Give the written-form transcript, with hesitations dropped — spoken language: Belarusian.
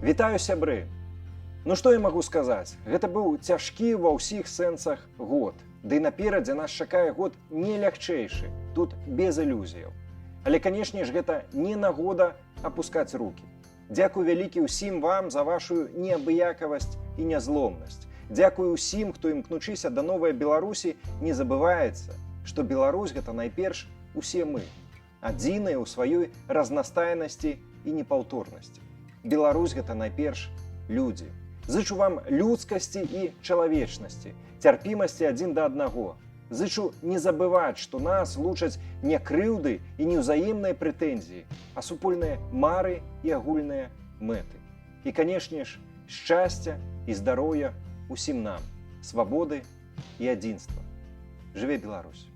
Вітаю, сябры! Ну што я магу сказаць? Гэта быў цяжкі ва ўсіх сэнсах год. Ды і наперадзе нас чакае год не лягчэйшы, тут без ілюзіяў. Але, канешне ж, гэта не нагода апускаць рукі. Дзякуй вялікі ўсім вам за вашу неабыякавасць і нязломнасць. Дзякуй усім, хто імкнучыся да новай Беларусі, не забываецца, што Беларусь гэта найперш усе мы, адзіныя ў сваёй разнастайнасці і непаўторнасці. Беларусь гэта найперш людзі. Зычу вам людскасці і чалавечнасці, цярпімасці адзін да аднаго. Зычу не забываць, што нас лучаць не крыўды і неўзаемныя прэтэнзіі, а супольныя мары і агульныя мэты. І, канешне ж, шчасця і здароўя усім нам, свабоды і адзінства. Жыве Беларусь!